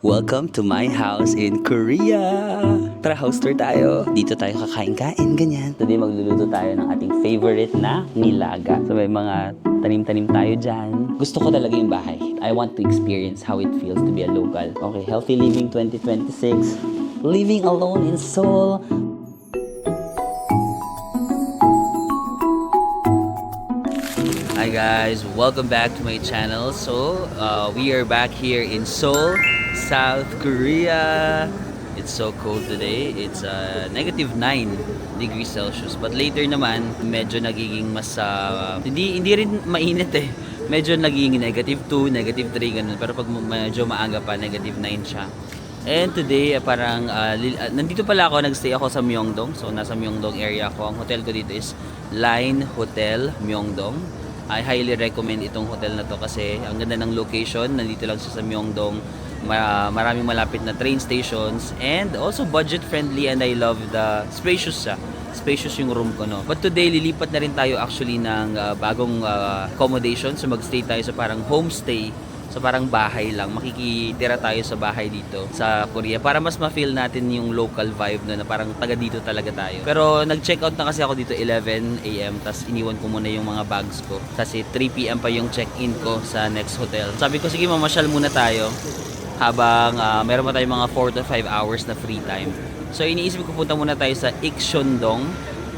Welcome to my house in Korea! Tara, house tour tayo. Dito tayo kakain-kain, ganyan. Today magluluto tayo ng ating favorite na nilaga. So may mga tanim-tanim tayo dyan. Gusto ko talaga yung bahay. I want to experience how it feels to be a local. Okay, Healthy Living 2026. Living alone in Seoul. Hi guys, welcome back to my channel. So, we are back here in Seoul, South Korea. It's so cold today. It's -9 degrees Celsius. But later naman, medyo nagiging mas hindi rin mainit eh. Medyo nagiging -2, -3 ganun. Pero pag medyo maaga pa, -9 siya. And today, parang nandito pala ako, nagstay ako sa Myeongdong. So, nasa Myeongdong area ako. Ang hotel ko dito is Line Hotel Myeongdong. I highly recommend itong hotel na to kasi ang ganda ng location. Nandito lang siya sa Myeongdong. Maraming malapit na train stations and also budget friendly, and I love the spacious siya. Spacious yung room ko, no. But today lilipat na rin tayo actually ng bagong accommodation. So magstay tayo sa parang homestay. So parang bahay lang, makikitira tayo sa bahay dito sa Korea para mas ma-feel natin yung local vibe, no, na parang taga dito talaga tayo. Pero nag-check out na kasi ako dito 11 AM, tas iniwan ko muna yung mga bags ko kasi 3 PM pa yung check-in ko sa next hotel. Sabi ko sige, mamasyal muna tayo habang meron pa tayong mga 4 to 5 hours na free time. So iniisip ko punta muna tayo sa Ikcheondong,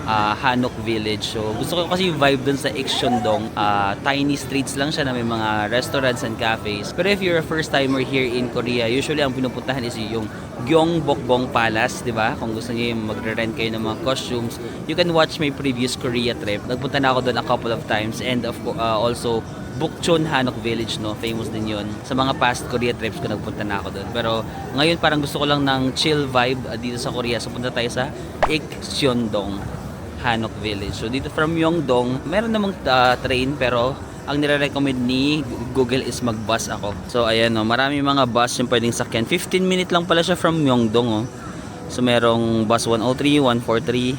Hanok Village. So gusto ko kasi yung vibe dun sa Ikcheondong. Tiny streets lang siya na may mga restaurants and cafes. Pero if you're a first timer here in Korea, usually ang pinupuntahan is yung Gyeongbokgung Palace, di ba? Kung gusto niyo magre-rent kayo ng mga costumes, you can watch my previous Korea trip. Nagpunta na ako doon a couple of times, and also Bukchon Hanok Village, no, famous din yun. Sa mga past Korea trips ko, nagpunta na ako doon. Pero ngayon parang gusto ko lang ng chill vibe dito sa Korea. So punta tayo sa Ikcheondong Hanok Village. So dito from Myeongdong, meron namang train, pero ang nire-recommend ni Google is mag-bus ako. So ayan, no, marami mga bus yung pwedeng sakyan. 15 minutes lang pala siya from Myeongdong, oh. So merong bus 103, 143.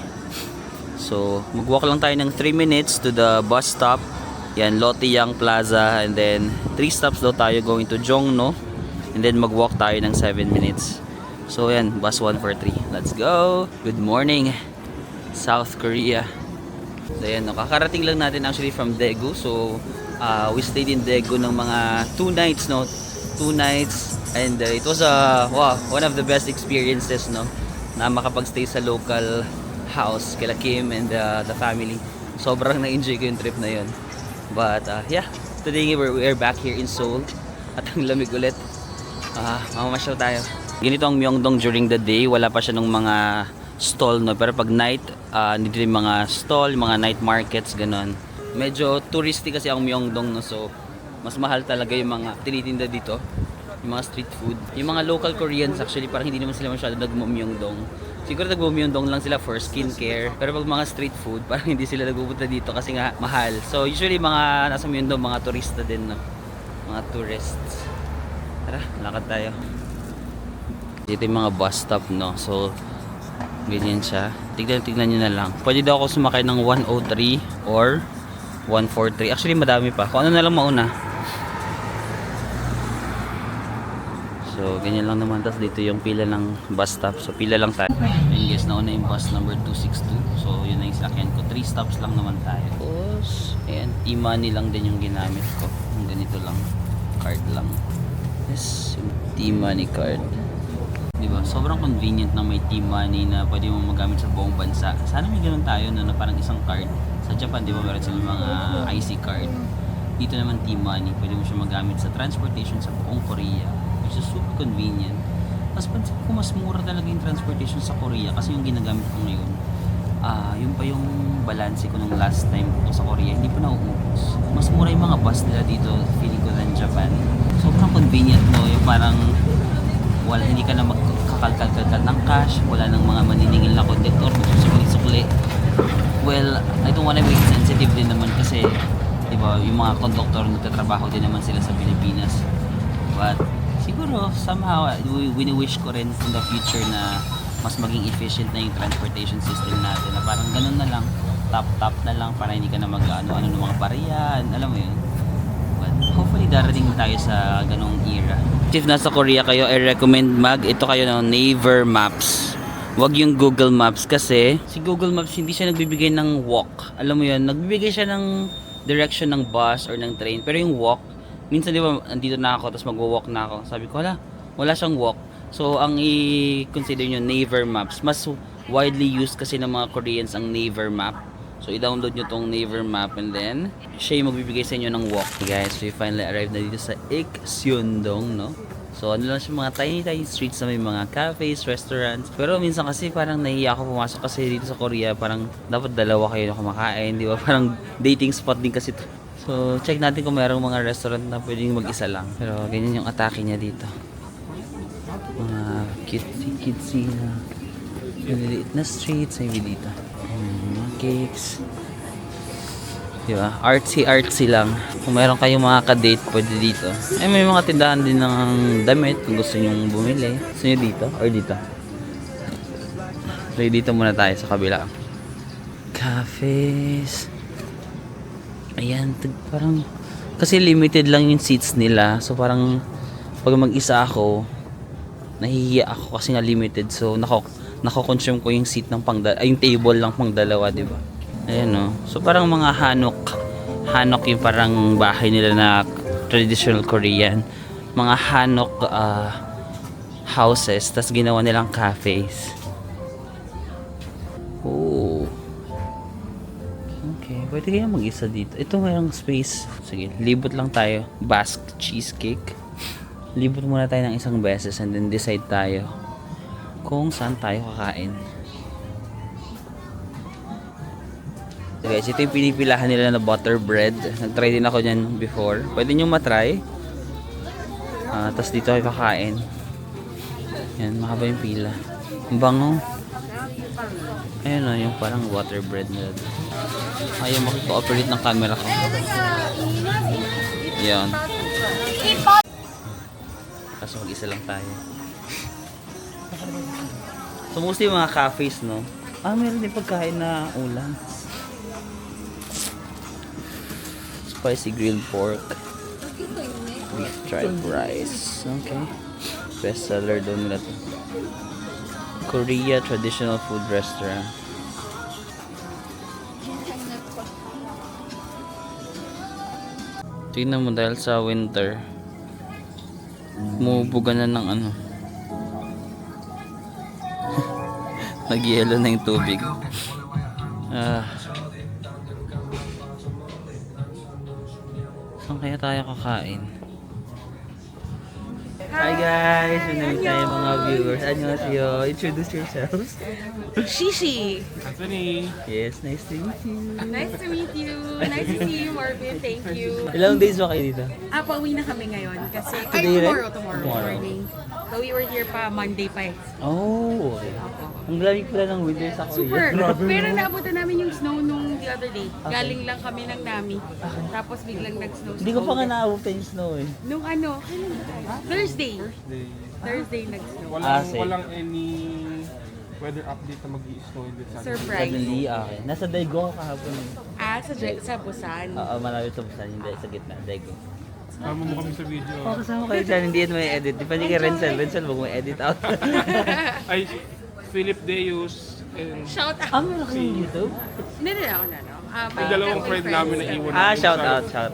So mag-walk lang tayo ng 3 minutes to the bus stop. Yan, Lotteyang Plaza, and then 3 stops daw tayo going to Jongno, and then mag-walk tayo ng 7 minutes. So yan, bus 143. Let's go. Good morning, South Korea. So yan, no, kakarating lang natin actually from Daegu. So we stayed in Daegu ng mga 2 nights, no. 2 nights, and it was wow, one of the best experiences, no, na makapag-stay sa local house kila Kim and the family. Sobrang na-enjoy ko yung trip na yun. But yeah, today we are back here in Seoul at ang lamig ulit. Mamamasyal tayo. Ganito ang Myeongdong during the day, wala pa siya ng mga stall, no, pero pag night, dito yung mga stall, mga night markets, ganun. Medyo touristy kasi ang Myeongdong, no, so mas mahal talaga yung mga tinitinda dito, yung mga street food. Yung mga local Koreans actually parang hindi naman sila masyado nagmo-Myeongdong. Siguro nagmo-Myeongdong lang sila for skincare, pero pag mga street food parang hindi sila nagpupunta dito kasi nga mahal. So usually mga nasa Myeongdong mga turista din, no, mga tourists. Tara, lakad tayo. Dito yung mga bus stop, no, so ganyan siya. Tignan nyo na lang. Pwede daw ako sumakay ng 103 or 143. Actually madami pa. Kung ano na lang mauna. So ganyan lang naman. Tapos dito yung pila ng bus stop. So pila lang tayo. Ayun guys, nauna yung bus number 262. So yun na yung sakyan ko. 3 stops lang naman tayo. Tapos ayan, e-money lang din yung ginamit ko. Yung ganito lang. Card lang. Yes, yung e-money card. Diba? Sobrang convenient na may T-Money na pwede mo magamit sa buong bansa. Sana may ganun tayo, no, na parang isang card. Sa Japan, di ba, meron silang mga IC card. Dito naman T-Money, pwede mo siya magamit sa transportation sa buong Korea, which is super convenient. Tapos pansin ko mas mura talaga yung transportation sa Korea kasi yung ginagamit ko ngayon, yun pa yung balance ko nung last time ko sa Korea, hindi pa nauubos. Mas mura yung mga bus nila dito, feeling ko, than Japan. Sobrang convenient, no, yung parang wala, hindi ka na magkakalkal ng cash, wala nang mga maniningil na konduktor, magsusukli-sukli. Well, I don't wanna be sensitive din naman kasi, di ba, yung mga konduktor nagtatrabaho din naman sila sa Pilipinas. But siguro somehow wini-wish ko rin in the future na mas maging efficient na yung transportation system natin, na parang ganun na lang, top na lang para hindi ka na mag-ano ng mga bariyan, alam mo yun. But hopefully Hopefully darating tayo sa ganong era. If nasa Korea kayo, I recommend ito kayo ng Naver Maps. Wag yung Google Maps kasi si Google Maps hindi siya nagbibigay ng walk. Alam mo yun, nagbibigay siya ng direction ng bus or ng train. Pero yung walk, minsan di ba, andito na ako, tapos magwo-walk na ako. Sabi ko, wala siyang walk. So, ang i-consider nyo, Naver Maps. Mas widely used kasi ng mga Koreans ang Naver Map. So, i-download nyo tong Naver Map and then, siya yung magbibigay sa inyo ng walk. Okay guys, so we finally arrived na dito sa Ikseondong, no? So, ano lang siya, mga tiny streets na may mga cafes, restaurants. Pero minsan kasi parang nahiya ako pumasok kasi dito sa Korea, parang dapat dalawa kayo na kumakain, di ba? Parang dating spot din kasi to. So, check natin kung mayroong mga restaurant na pwedeng mag-isa lang. Pero, ganyan yung atake niya dito. Mga cutesy na maliliit na streets ay dito. Mga cakes. Diba? Artsy lang. Kung meron kayong mga ka-date, pwede dito. Ay, may mga tindahan din ng damit kung gusto nyo bumili. Gusto nyo dito? Or dito? So, dito muna tayo sa kabila. Cafes. Ayan, parang kasi limited lang yung seats nila. So, parang pag mag-isa ako, nahihiya ako kasi nga limited. So, nako-consume ko yung seat ng yung table lang pang dalawa, di ba? Ayan, no. So, parang mga hanok yung parang bahay nila na traditional Korean. Mga hanok houses, tas ginawa nilang cafes. Oh. Okay, pwede kaya mag-isa dito. Ito mayroong space. Sige, libot lang tayo. Basque cheesecake. Libot muna tayo ng isang beses and then decide tayo kung saan tayo kakain. So guys, ito yung pinipilahan nila na butter bread. Nag-try din ako dyan before. Pwede nyo matry. Tapos dito kayo kakain. Yan, mahaba yung pila. Ang bango. Ayan o, yung parang water bread nila. Ayaw makiko-operate ng camera ko. Yan. Kaso mag-isa lang tayo. So mostly mga cafes, no? Meron din pagkain na ulam. Spicy grilled pork. Beef tripe rice. Okay. Best seller doon nila to. Korea traditional food restaurant. Tingnan mo dahil sa winter. Umubuga na ng ano. Nag-yelo na yung tubig. Saan kaya tayo kakain? Hi guys! Manamit tayo mga viewers. Annyeonghaseyo. Introduce yourselves. Shishi. Anthony. Yes, nice to meet you. Nice to meet you. Nice to see you, Marvin. Thank you. Ilang days ba kayo dito? Pauwi na kami ngayon kasi Today, right? tomorrow Tomorrow. morning. So we were here pa Monday pa eh. Oh, okay. Ang lamig pala ng winter sa Korea. Super. Pero naabutan namin yung snow nung the other day. Galing lang kami ng Nami. Tapos biglang nag-snow. Hindi ko pa nga naabutan yung snow eh. Nung ano, kailan ba tayo? Thursday. Thursday nag-snow. Walang any weather update na mag-i-snow din sa Surprise. Suddenly, okay. Nasa Daegu ako kahapon eh. Sa Busan. Oo, malapit sa Busan, hindi sa gitna, Daegu. Kasama mo kami sa video. Oh, kasama kayo dyan, hindi yan may edit. Di pa hindi kay Renzel, wag mo edit out. Ay, Philip Deus and Shout out. Meron kayong YouTube? No. yung dalawang friend namin na iwan. Shout out. Shout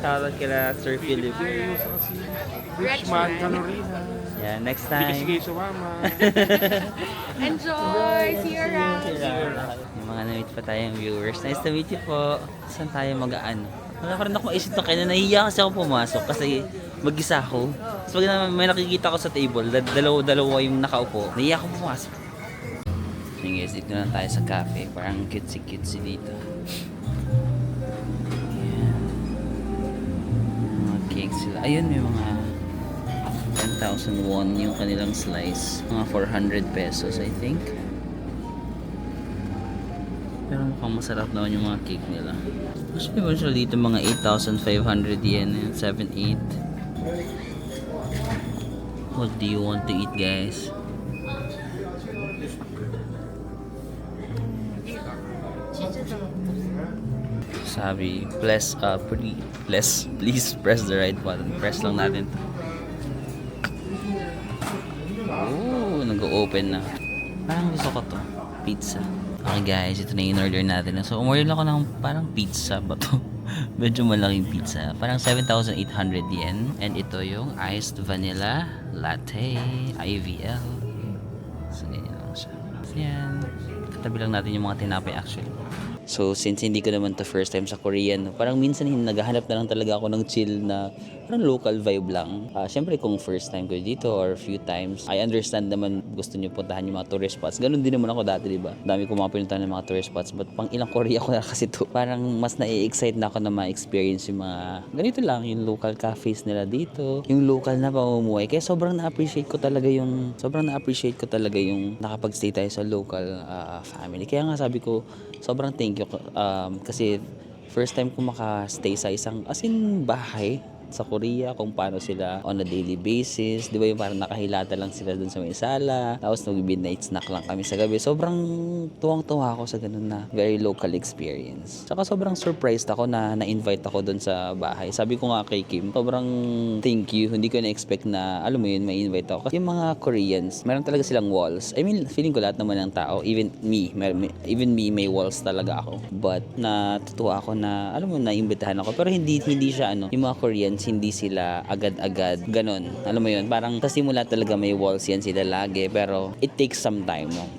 out kila Sir Philip. Deus at si Richman Calorina. Yeah, next Hindi kasi time. kayo sumama. Enjoy. See you around. Yung mga na-meet pa tayong viewers. Nice to meet you po. Saan tayo mag-ano? Wala pa rin ako maisip na kayo na nahiya kasi ako pumasok kasi mag-isa ako. So pag may nakikita ko sa table, dalawa yung nakaupo, nahiya ako pumasok. So guys, dito na tayo sa cafe. Parang cutesy dito. Ayan. Mga cakes sila. Ayun, may mga 10,000 won yung kanilang slice. Mga 400 pesos, I think. Pero mukhang masarap naman yung mga cake nila. Mas may sila dito mga 8,500 yen, 7-8. What do you want to eat, guys? Sabi, please press the right button. Press lang natin to. Oh, nag-open na. Parang gusto ko to. Pizza. Okay guys, ito na yung order natin. So, umorder lang ako ng parang pizza ba to? Medyo malaking pizza. Parang 7,800 yen. And ito yung iced vanilla latte IVL. So, ganyan lang siya. So, yan. Katabi lang natin yung mga tinapay actually. So, since hindi ko naman to first time sa Korean, parang minsan naghahanap na lang talaga ako ng chill na parang local vibe lang. Siyempre, kung first time ko dito or few times, I understand naman gusto nyo puntahan yung mga tourist spots. Ganun din naman ako dati, diba? Dami ko mga pinuntahan ng mga tourist spots. But pang ilang Korea ko na kasi to. Parang mas na-excite na ako na ma-experience yung mga ganito lang, yung local cafes nila dito, yung local na pamumuhay. Kaya sobrang na-appreciate ko talaga yung nakapag-stay tayo sa local family. Kaya nga sabi ko, sobrang thank you kasi first time ko maka-stay sa isang bahay sa Korea, kung paano sila on a daily basis, di ba yung parang nakahilata lang sila dun sa may sala, tapos nag-midnight snack lang kami sa gabi. Sobrang tuwang-tuwa ako sa ganun na very local experience. Saka sobrang surprised ako na na-invite ako dun sa bahay. Sabi ko nga kay Kim, sobrang thank you, hindi ko na-expect na, alam mo yun, may invite ako. Kasi yung mga Koreans, meron talaga silang walls. I mean, feeling ko lahat naman ng tao, even me, may walls talaga ako. But natutuwa ako na, alam mo, na-imbitahan ako. Pero hindi siya yung mga Koreans, hindi sila agad-agad ganon. Alam mo yun, parang sa simula talaga may walls yan sila lagi, pero it takes some time, no?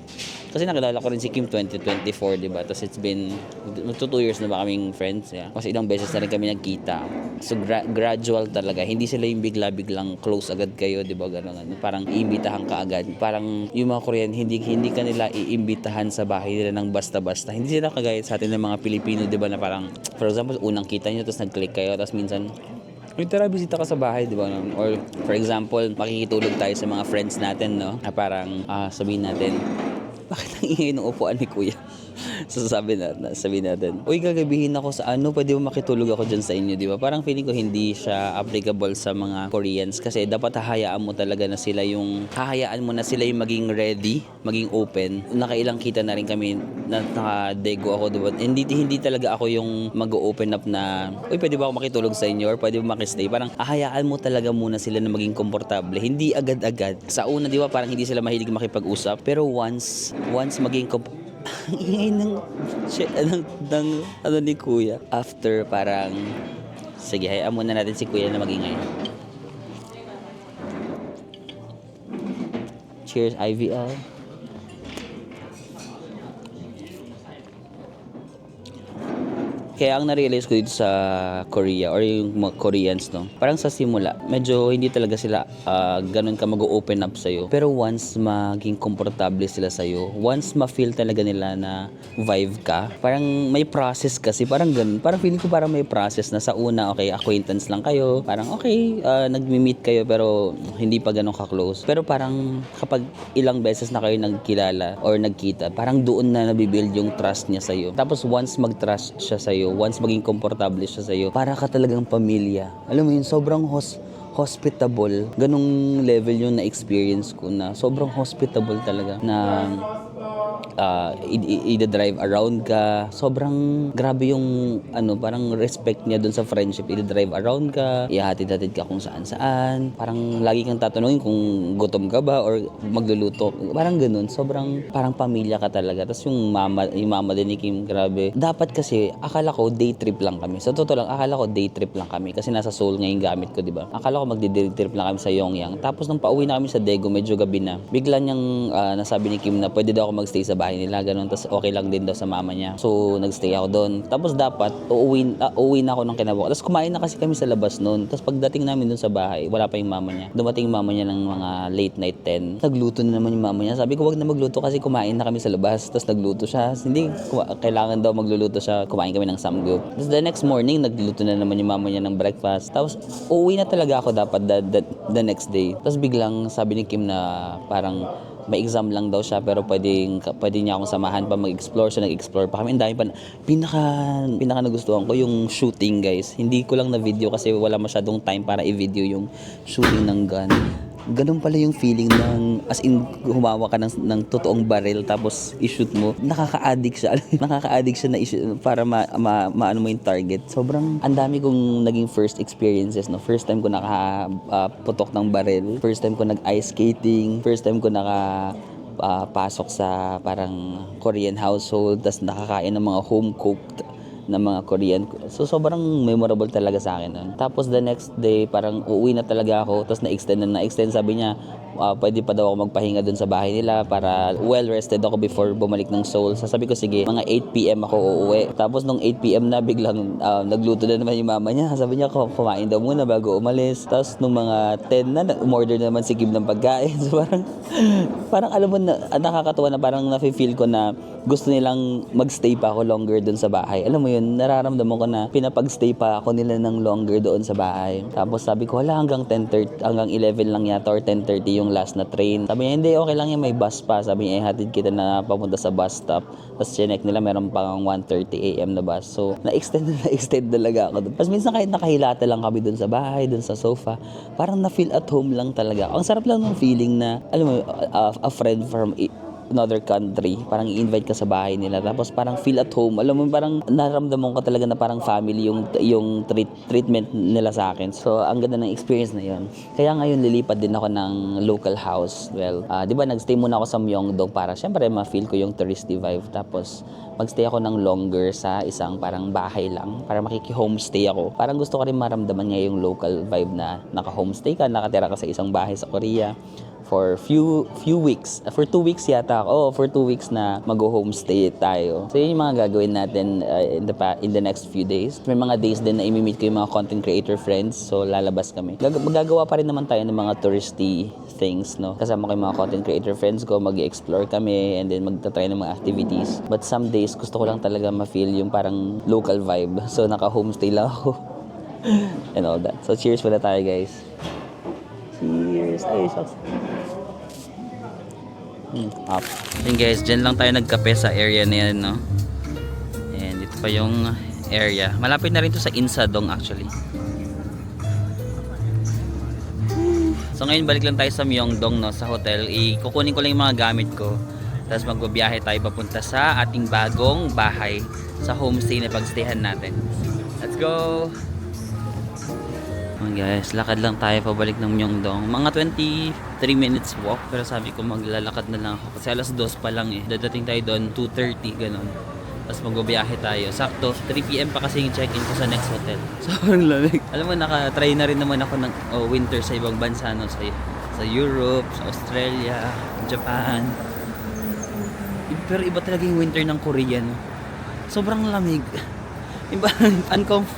Kasi nakilala ko rin si Kim 2024, di ba? Tapos it's been 2 years na ba kaming friends, yeah? Kasi ilang beses na rin kami nagkita. So gradual talaga. Hindi sila yung bigla-biglang close agad kayo, di ba? Ganon. Parang iimbitahan ka agad. Parang yung mga Korean, hindi ka nila iimbitahan sa bahay nila ng basta-basta. Hindi sila kagaya sa atin ng mga Pilipino, di ba? Na parang, for example, unang kita nyo, tapos nag-click kayo, tapos minsan, tara, bisita ka sa bahay, di ba? Or, for example, makikitulog tayo sa mga friends natin, no? Na parang, sabihin natin, bakit ang ingay ng upuan ni Kuya? So sabihin natin, uy, gagabihin ako sa pwede mo makitulog ako dyan sa inyo, di ba? Parang feeling ko hindi siya applicable sa mga Koreans kasi dapat hahayaan mo na sila yung maging ready, maging open. Nakailang kita na rin kami na nakadego ako, di ba? Hindi talaga ako yung mag-open up na, uy, pwede ba ako makitulog sa inyo or pwede mo makistay? Parang hahayaan mo talaga muna sila na maging komportable. Hindi agad-agad. Sa una, di ba, parang hindi sila mahilig makipag-usap. Pero once maging ang ingay ng ni Kuya. After parang, sige, hayaan muna natin si Kuya na magingay. Cheers, IVL. Kaya ang na-realize ko dito sa Korea or yung mga Koreans, no, parang sa simula, medyo hindi talaga sila ganun ka mag-open up sa'yo. Pero once maging komportable sila sa'yo, once ma-feel talaga nila na vibe ka, parang may process kasi, parang ganun. Parang feeling ko parang may process na sa una, okay, acquaintance lang kayo. Parang okay, nag-meet kayo pero hindi pa ganun ka-close. Pero parang kapag ilang beses na kayo nagkilala or nagkita, parang doon na nabibuild yung trust niya sa'yo. Tapos once mag-trust siya sa'yo, once maging komportable siya sa'yo, para ka talagang pamilya. Alam mo yun, sobrang hospitable. Ganong level yung na-experience ko na sobrang hospitable talaga na i-drive around ka. Sobrang grabe yung parang respect niya dun sa friendship. I-drive around ka, ihatid-hatid ka kung saan-saan. Parang lagi kang tatanungin kung gutom ka ba or magluluto. Parang ganun. Sobrang parang pamilya ka talaga. Tapos yung mama din ni Kim, grabe. Dapat kasi, akala ko day trip lang kami. Sa totoo lang, akala ko day trip lang kami. Kasi nasa Seoul ngayon gamit ko, di ba? Akala ko magdi-day trip lang kami sa Yongyang. Tapos nung pauwi na kami sa Daegu, medyo gabi na. Bigla niyang nasabi ni Kim na pwede daw ako magstay sa bahay nila, ganun. Tapos okay lang din daw sa mama niya. So, nagstay ako doon. Tapos dapat, uuwi na ako ng kinabukasan. Tapos kumain na kasi kami sa labas noon. Tapos pagdating namin doon sa bahay, wala pa yung mama niya. Dumating yung mama niya ng mga late night 10. Nagluto na naman yung mama niya. Sabi ko, wag na magluto kasi kumain na kami sa labas. Tapos nagluto siya. Hindi, kailangan daw magluluto siya. Kumain kami ng samgyup. Tapos the next morning, nagluto na naman yung mama niya ng breakfast. Tapos, uuwi na talaga ako dapat the next day. Tapos biglang sabi ni Kim na parang may exam lang daw siya pero pwede niya akong samahan pa mag-explore. So nag-explore pa kami. Ang dami pa. Pinaka nagustuhan ko yung shooting, guys. Hindi ko lang na video kasi wala masyadong time para i-video yung shooting ng gun. ganun pala yung feeling ng, as in, humawa ka ng totoong baril tapos i-shoot mo. Nakaka-addict siya. Nakaka-addict siya na i-shoot para maano mo yung target. Sobrang ang dami kong naging first experiences, no? First time ko nakaputok ng baril. First time ko nag-ice skating. First time ko pasok sa parang Korean household. Tas nakakain ng mga home-cooked na mga Korean. So, sobrang memorable talaga sa akin nun. Tapos, the next day, parang uuwi na talaga ako. Tapos, na-extend. Sabi niya, pwede pa daw ako magpahinga dun sa bahay nila para well-rested ako before bumalik ng Seoul. So, sabi ko, sige, mga 8 p.m. ako uuwi. Tapos, nung 8 p.m. na, biglang nagluto na naman yung mama niya. Sabi niya, kumain daw muna bago umalis. Tapos, nung mga 10 na, umorder na naman si Kim ng pagkain. So, parang alam mo, nakakatuwa na parang nafe-feel ko na gusto nilang magstay pa ako longer dun sa bahay. Alam mo yun, nararamdaman ko na pinapag-stay pa ako nila ng longer doon sa bahay. Tapos sabi ko, wala, hanggang 10:30, hanggang 11 lang yata or 10:30 yung last na train. Sabi niya, hindi, okay lang yan, may bus pa. Sabi niya, hatid kita na papunta sa bus stop. Tapos chinek nila, meron pang 1:30 a.m. na bus. So, na-extend talaga ako doon. Tapos minsan kahit nakahilata lang kami doon sa bahay, doon sa sofa, parang na-feel at home lang talaga. Ang sarap lang ng feeling na, alam mo, a friend from another country, parang i-invite ka sa bahay nila, tapos parang feel at home. Alam mo, parang naramdaman ko talaga na parang family yung treatment nila sa akin. So, ang ganda ng experience na yun. Kaya ngayon, lilipat din ako ng local house. Well, di ba, nagstay muna ako sa Myeongdong para syempre ma-feel ko yung touristy vibe. Tapos, magstay ako ng longer sa isang parang bahay lang para makiki-homestay ako. Parang gusto ko rin maramdaman nga yung local vibe na naka-homestay ka, nakatira ka sa isang bahay sa Korea for few weeks. For 2 weeks yata ako. Oh, for 2 weeks na mag-homestay tayo. So, yun yung mga gagawin natin in the next few days. May mga days din na imi-meet ko yung mga content creator friends. So, lalabas kami. Magagawa pa rin naman tayo ng mga touristy things, no? Kasama ko yung mga content creator friends ko, mag-explore kami, and then magta-try ng mga activities. But some days, gusto ko lang talaga ma-feel yung parang local vibe. So, naka-homestay lang ako. And all that. So, cheers muna tayo, guys. Cheers! Ay, shucks. Up. Yun guys, dyan lang tayo nagkape sa area na yan, no? And ito pa yung area. Malapit na rin to sa Insadong actually. So ngayon balik lang tayo sa Myeongdong, no, sa hotel. Kukunin ko lang yung mga gamit ko. Tapos magbabiyahe tayo papunta sa ating bagong bahay sa homestay na pagstayhan natin. Let's go! Guys, lakad lang tayo pabalik ng Myeongdong. Mga 23 minutes walk. Pero sabi ko maglalakad na lang ako. Kasi alas 2 pa lang eh. Dadating tayo doon 2:30 ganun. Tapos magbabiyahe tayo. Sakto, 3 p.m. pa kasi yung check-in ko sa next hotel. Sobrang lamig. Alam mo, nakatry na rin naman ako ng winter sa ibang bansa, no? Sa Europe, sa Australia, Japan. Pero iba talaga yung winter ng Korea, no? Sobrang lamig. Iba,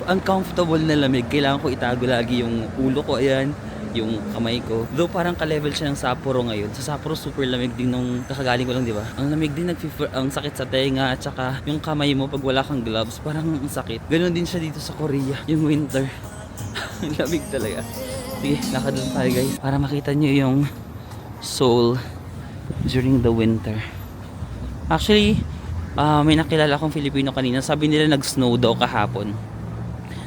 uncomfortable na lamig. Kailangan ko itago lagi yung ulo ko, ayan, yung kamay ko. Though parang ka-level siya ng Sapporo ngayon. Sa Sapporo super lamig din nung kakagaling ko lang, di ba? Ang lamig din, ang sakit sa tenga, at saka yung kamay mo pag wala kang gloves, parang ang sakit. Ganon din siya dito sa Korea, yung winter. Ang lamig talaga. Sige, lakad lang tayo guys, para makita nyo yung Seoul during the winter. Actually, may nakilala akong Filipino kanina. Sabi nila nag-snow daw kahapon.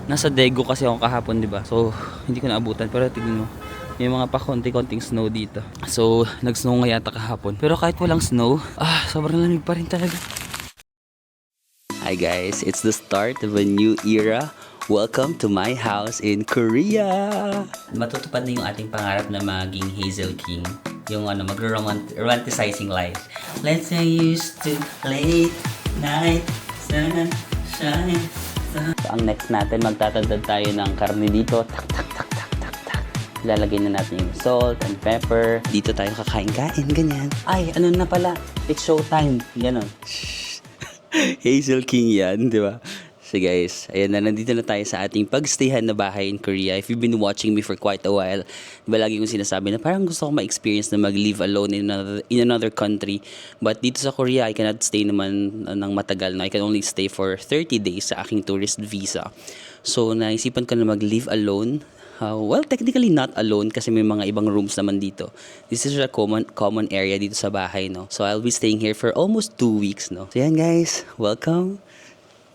Nasa Daegu kasi ako kahapon, di ba? So, hindi ko naabutan. Pero tignan mo, may mga pa konti-konting snow dito. So, nag-snow nga yata kahapon. Pero kahit walang snow, sobrang lamig pa rin talaga. Hi guys, it's the start of a new era. Welcome to my house in Korea! Matutupad na yung ating pangarap na maging Hazel King. Yung mag-romanticizing life. Let's say used to late night sunshine. So, ang next natin, magtatagdag tayo ng karne dito. Tak, tak, tak, tak, tak, tak. Lalagay na natin yung salt and pepper. Dito tayo kakain-kain, ganyan. Ay, ano na pala? It's showtime. Ganon. Hazel King yan, di ba? So guys, ayan na, nandito na tayo sa ating pagstayhan na bahay in Korea. If you've been watching me for quite a while, diba lagi kong sinasabi na parang gusto ko ma-experience na mag-live alone in another country. But dito sa Korea, I cannot stay naman ng matagal. No? I can only stay for 30 days sa aking tourist visa. So naisipan ko na mag-live alone. Well, technically not alone kasi may mga ibang rooms naman dito. This is a common area dito sa bahay, no? So I'll be staying here for almost 2 weeks, no? So yan guys, welcome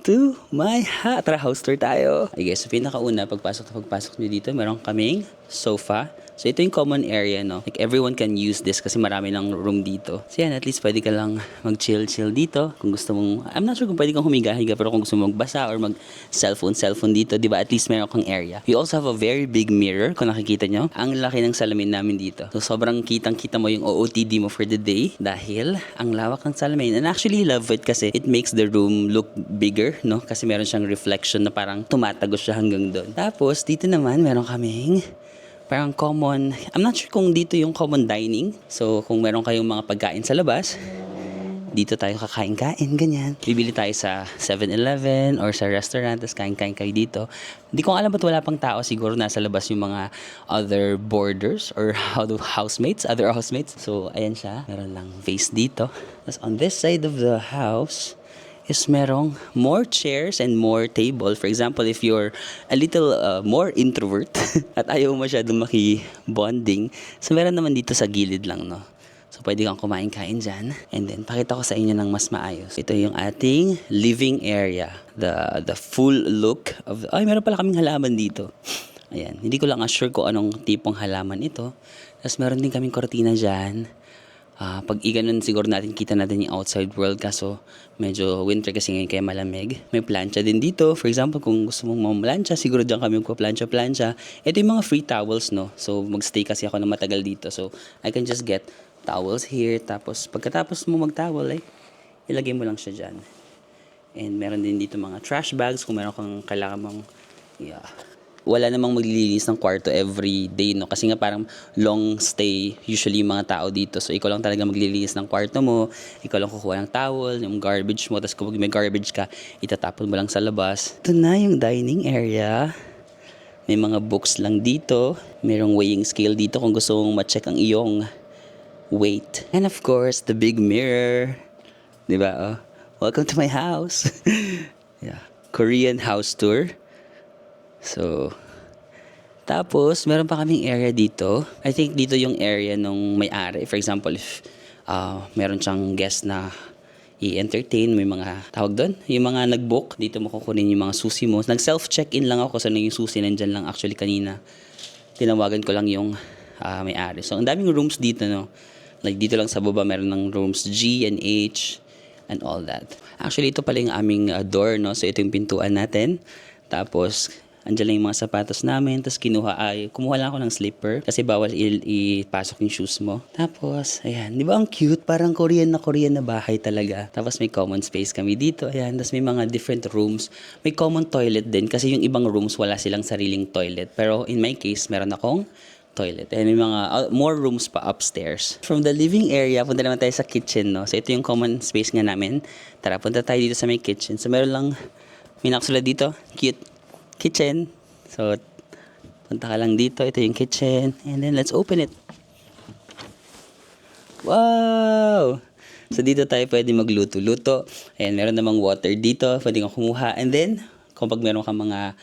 to my house. Tara, house tour tayo. Okay guys, so pinakauna, pagpasok nyo dito, meron kaming sofa. So ito yung common area, no? Like everyone can use this kasi marami lang room dito. So yan, at least pwede ka lang mag-chill dito. Kung gusto mong, I'm not sure kung pwede kang humiga-higa, pero kung gusto mong magbasa or mag-cellphone dito, di ba? At least meron kang area. We also have a very big mirror, kung nakikita nyo. Ang laki ng salamin namin dito. So sobrang kitang-kita mo yung OOTD mo for the day dahil ang lawak ng salamin. And actually love it kasi it makes the room look bigger, no? Kasi meron siyang reflection na parang tumatagos siya hanggang doon. Tapos dito naman meron kaming parang common, I'm not sure kung dito yung common dining. So, kung meron kayong mga pagkain sa labas, dito tayo kakain-kain, ganyan. Bibili tayo sa 7-Eleven or sa restaurant, tapos kain-kain kayo dito. Hindi ko alam ba't wala pang tao. Siguro nasa labas yung mga other boarders or other housemates. So, ayan siya. Meron lang vase dito. Tapos on this side of the house, is merong more chairs and more table. For example, if you're a little more introvert at ayaw masyadong maki-bonding, so meron naman dito sa gilid lang, no? So, pwede kang kumain-kain dyan. And then, pakita ko sa inyo ng mas maayos. Ito yung ating living area. The full look of... Ay, meron pala kaming halaman dito. Ayan. Hindi ko lang sure kung anong tipong halaman ito. Tapos, meron din kaming kortina dyan. Pag iganon siguro natin kita natin yung outside world kaso medyo winter kasi ngayon kaya malamig. May plancha din dito. For example, kung gusto mong mamlansya, siguro diyan kami magpa-plancha-plancha. Ito yung mga free towels, no? So, magstay kasi ako na matagal dito. So, I can just get towels here. Tapos, pagkatapos mo mag-towel, ilagay mo lang siya dyan. And meron din dito mga trash bags kung meron kang kailangan mong wala namang maglilinis ng kwarto every day, no? Kasi nga parang long stay usually yung mga tao dito. So, ikaw lang talaga maglilinis ng kwarto mo. Ikaw lang kukuha ng towel, yung garbage mo. Tapos kung may garbage ka, itatapon mo lang sa labas. Ito na yung dining area. May mga books lang dito. Mayroong weighing scale dito kung gusto mong ma-check ang iyong weight. And of course, the big mirror. Diba? Oh, welcome to my house. Yeah. Korean house tour. So, tapos, meron pa kaming area dito. I think dito yung area nung may-ari. For example, if meron siyang guest na i-entertain, may mga tawag doon. Yung mga nag-book, dito mo kukunin yung mga susi mo. Nag-self-check-in lang ako. So, yung susi nandyan lang actually kanina. Tinawagan ko lang yung may-ari. So, ang daming rooms dito, no? Like, dito lang sa baba, meron ng rooms G and H and all that. Actually, ito pala yung aming door, no? So, ito yung pintuan natin. Tapos, andyan lang yung mga sapatos namin. Tapos kumuha lang ako ng slipper. Kasi bawal ipasok yung shoes mo. Tapos, ayan. Di ba ang cute? Parang Korean na bahay talaga. Tapos may common space kami dito. Ayan. Tapos may mga different rooms. May common toilet din. Kasi yung ibang rooms wala silang sariling toilet. Pero in my case, meron akong toilet. And may mga more rooms pa upstairs. From the living area, punta naman tayo sa kitchen, no? So ito yung common space nga namin. Tara, punta tayo dito sa may kitchen. So meron lang, may nakasulat dito. Cute. Kitchen. So, punta ka lang dito. Ito yung kitchen. And then, let's open it. Wow! So, dito tayo pwede magluto-luto. Ayan, meron namang water dito. Pwede kang kumuha. And then, kung pag meron kang mga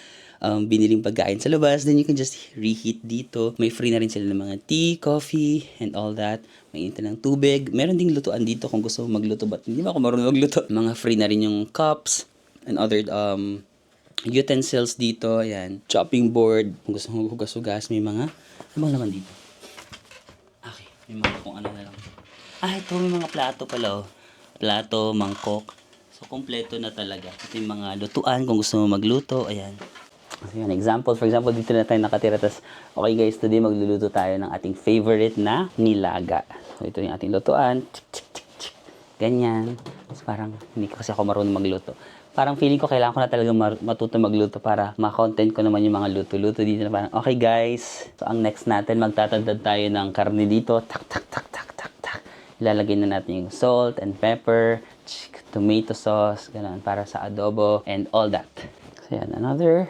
biniling pagkain sa labas, then you can just reheat dito. May free na rin sila ng mga tea, coffee, and all that. May init ng tubig. Meron ding lutuan dito kung gusto mo magluto. But hindi ba ako marunong magluto? Mga free na rin yung cups and other utensils dito, ayan, chopping board, kung gusto mong hugas-hugas, may mga, ano bang naman dito? Okay, may mga kung ano na lang. Ito, may mga plato pala, oh. Plato, mangkok. So, kompleto na talaga. Ito yung mga lutuan, kung gusto mo magluto, ayan. So, yun, for example, dito na tayo nakatira, tas, okay guys, today magluluto tayo ng ating favorite na nilaga. So, ito yung ating lutuan, ganyan. So, parang, hindi kasi ako marunong magluto. Parang feeling ko kailangan ko na talaga matuto magluto para ma-content ko naman yung mga luto-luto dito na parang, okay guys, so ang next natin, magtatadad tayo ng karne dito, tak. Ilalagay na natin yung salt and pepper, tomato sauce, ganun, para sa adobo, and all that. So yan, another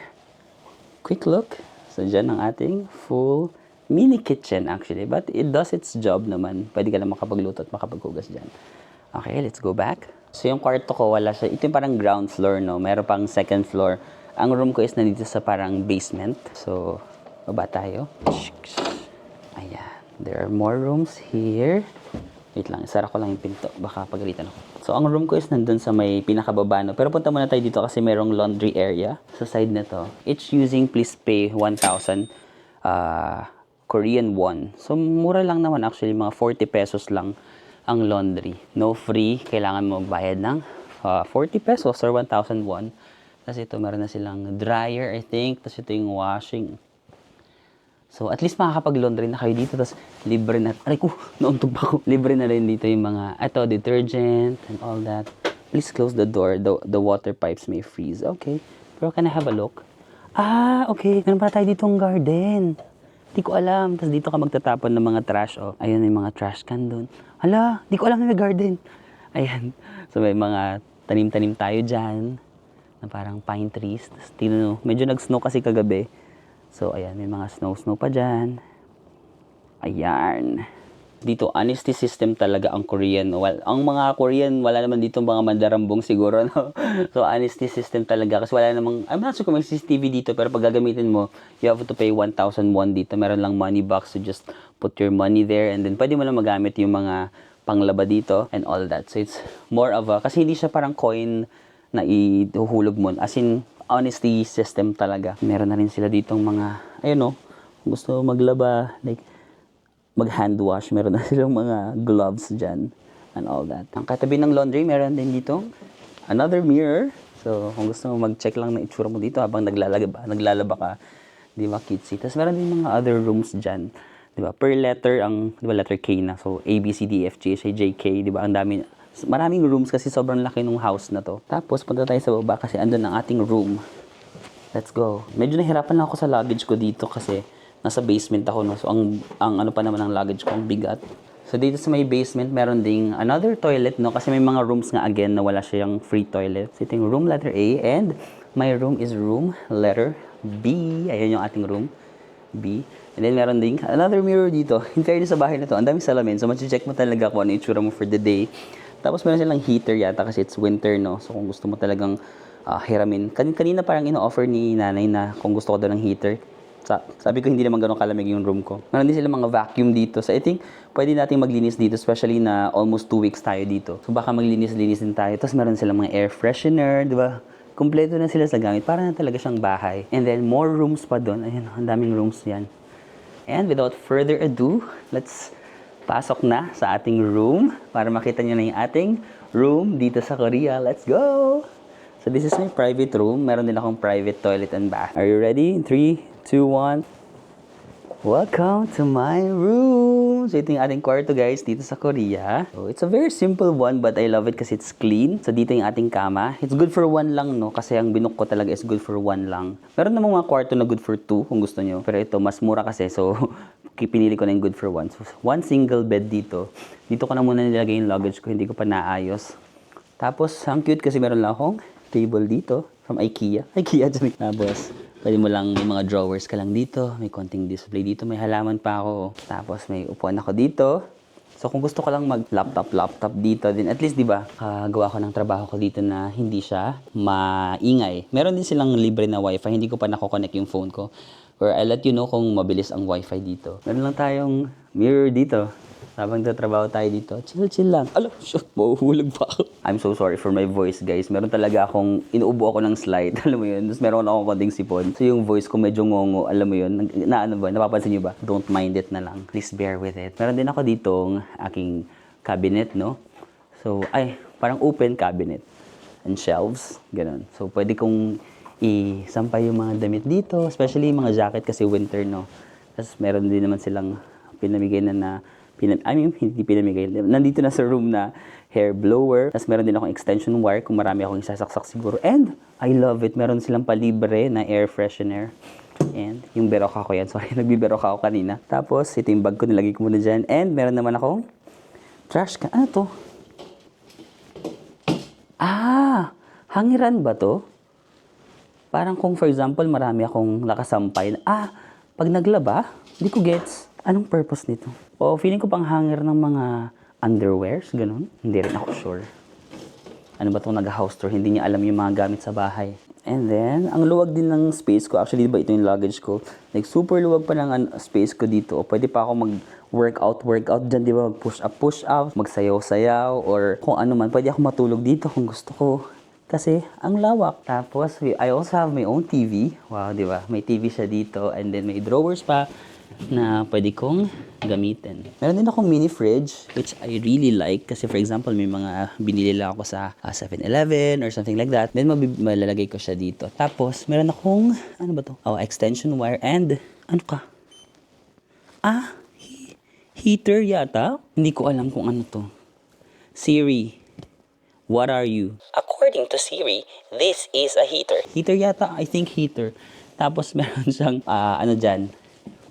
quick look. So dyan ang ating full mini kitchen actually, but it does its job naman. Pwede ka lang makapagluto at makapaghugas dyan. Okay, let's go back. So, yung kwarto ko, wala siya. Ito yung parang ground floor, no? Meron pang second floor. Ang room ko is nandito sa parang basement. So, baba tayo. Ayan. There are more rooms here. Wait lang, isara ko lang yung pinto. Baka pagalitan ako. So, ang room ko is nandun sa may pinakababa, no? Pero punta muna tayo dito kasi merong laundry area sa side na to. Each using, please pay 1,000 Korean won. So, mura lang naman actually, mga 40 pesos lang ang laundry. No free, kailangan mo magbayad ng 40 pesos or 1,000 won. Tapos ito, meron na silang dryer, I think. Tapos ito yung washing. So, at least makakapag-laundry na kayo dito. Tapos, libre na, aray ko, nauntog pa ko. Libre na rin dito yung mga, detergent and all that. Please close the door. The water pipes may freeze. Okay. Pero can I have a look? Ah, okay. Meron pala tayo ditong garden. Di ko alam. Tapos dito ka magtatapon ng mga trash. Oh. Ayun, may mga trash can doon. Hala, di ko alam na may garden. Ayan. So, may mga tanim-tanim tayo dyan. Na parang pine trees. Tapos, medyo nag-snow kasi kagabi. So, ayan, may mga snow pa dyan. Ayan. Dito, honesty system talaga ang Korean. Well, ang mga Korean, wala naman dito mga mandarambong siguro, no? So, honesty system talaga. Kasi wala namang, I'm not sure kung may CCTV dito, pero pag gagamitin mo, you have to pay 1,000 won dito. Meron lang money box, so just put your money there. And then, pwede mo lang magamit yung mga panglaba dito and all that. So, it's more of a, kasi hindi siya parang coin na ihuhulog mo. As in, honesty system talaga. Meron na rin sila ditong mga, ayun no, gusto maglaba, like, mag-hand wash. Meron na silang mga gloves dyan and all that. Ang katabi ng laundry, meron din ditong another mirror. So, kung gusto mo mag-check lang ng itsura mo dito habang naglalaba ka, di ba, cutesy. Tapos meron din mga other rooms dyan. Di ba, per letter, di ba, letter K na. So, A, B, C, D, F, G, H, I, J, K, di ba, ang dami. Maraming rooms kasi sobrang laki ng house na to. Tapos, punta tayo sa baba kasi andun ang ating room. Let's go. Medyo nahirapan lang ako sa luggage ko dito kasi nasa basement ako, no? So, ang ano pa naman ang luggage ko, ang bigat. So, dito sa may basement, meron ding another toilet, no? Kasi may mga rooms nga again na wala siyang free toilet. So, ito yung room letter A and my room is room letter B. Ayan yung ating room. B. And then, meron ding another mirror dito. In fairness sa bahay na to, ang daming salamin. So, check mo talaga kung ano yung itsura mo for the day. Tapos meron silang heater yata kasi it's winter, no? So kung gusto mo talagang hiramin. Kanina parang ino-offer ni nanay na kung gusto ko daw ng heater. Sabi ko hindi naman ganun kalamig yung room ko. Meron din silang mga vacuum dito. So I think pwede nating maglinis dito, especially na almost 2 weeks tayo dito. So baka maglinis-linis din tayo. Tapos meron silang mga air freshener, di ba? Kompleto na sila sa gamit. Para na talaga siyang bahay. And then more rooms pa doon. Ayun, ang daming rooms yan. And without further ado, let's pasok na sa ating room para makita nyo na yung ating room dito sa Korea. Let's go! So this is my private room. Meron din akong private toilet and bath. Are you ready? 3, 2, 1. Welcome to my room! So ito yung ating kwarto guys dito sa Korea. So it's a very simple one but I love it kasi it's clean. So dito yung ating kama. It's good for 1 lang, no? Kasi ang binook ko talaga is good for 1 lang. Meron namang mga kwarto na good for 2 kung gusto nyo. Pero ito mas mura kasi so pinili ko na yung good for 1. So 1 single bed dito. Dito ko na muna nilagay yung luggage ko. Hindi ko pa naayos. Tapos ang cute kasi meron lang akong table dito from IKEA. Tapos pwede mo lang, may mga drawers ka lang dito. May konting display dito. May halaman pa ako. Tapos may upuan ako dito. So kung gusto ko lang mag-laptop dito, din at least, di ba, gawa ko ng trabaho ko dito na hindi siya maingay. Meron din silang libre na wifi. Hindi ko pa nako-connect yung phone ko. Or I'll let you know kung mabilis ang wifi dito. Meron lang tayong mirror dito. Habang tatrabaho tayo dito, chill lang. Alam, shoot, mahuhulog pa ako. I'm so sorry for my voice, guys. Meron talaga akong, inuubo ako ng slide, alam mo yun. Tapos meron akong konting sipon. So yung voice ko medyo ngongo, alam mo yun. Ano ba, napapansin nyo ba? Don't mind it na lang. Please bear with it. Meron din ako ditong aking cabinet, no? So, parang open cabinet. And shelves, ganun. So, pwede kong isampay yung mga damit dito, especially yung mga jacket kasi winter, no? Tapos meron din naman silang pinamigay hindi pinamigay. Nandito na sa room na hair blower. Tapos meron din akong extension wire kung marami akong isasaksak siguro. And I love it. Meron silang palibre na air freshener. And yung beroka ko yan. Sorry, nagbiberoka ako kanina. Tapos ito yung bag ko, nilagay ko muna dyan. And meron naman akong trash can. Ano to? Hangiran ba to? Parang kung for example, marami akong nakasampay. Pag naglaba, hindi ko gets. Anong purpose nito? Feeling ko pang hanger ng mga underwears, ganun. Hindi rin ako sure. Ano ba itong nag-house tour? Hindi niya alam yung mga gamit sa bahay. And then, ang luwag din ng space ko. Actually, diba ito yung luggage ko? Like, super luwag pa ng space ko dito. Pwede pa ako mag-workout dyan, di ba? Mag-push up, magsayaw-sayaw, or kung ano man. Pwede ako matulog dito kung gusto ko. Kasi, ang lawak. Tapos, I also have my own TV. Wow, di ba? May TV siya dito. And then, may drawers pa. na pwede kong gamitin. Meron din akong mini fridge which I really like kasi for example may mga binili lang ako sa 7-Eleven or something like that. Then malalagay ko siya dito. Tapos meron akong ano ba to? Oh, extension wire and ano ka? Heater yata? Hindi ko alam kung ano to. Siri, what are you? According to Siri, this is a heater. Heater yata? I think heater. Tapos meron siyang, ano dyan,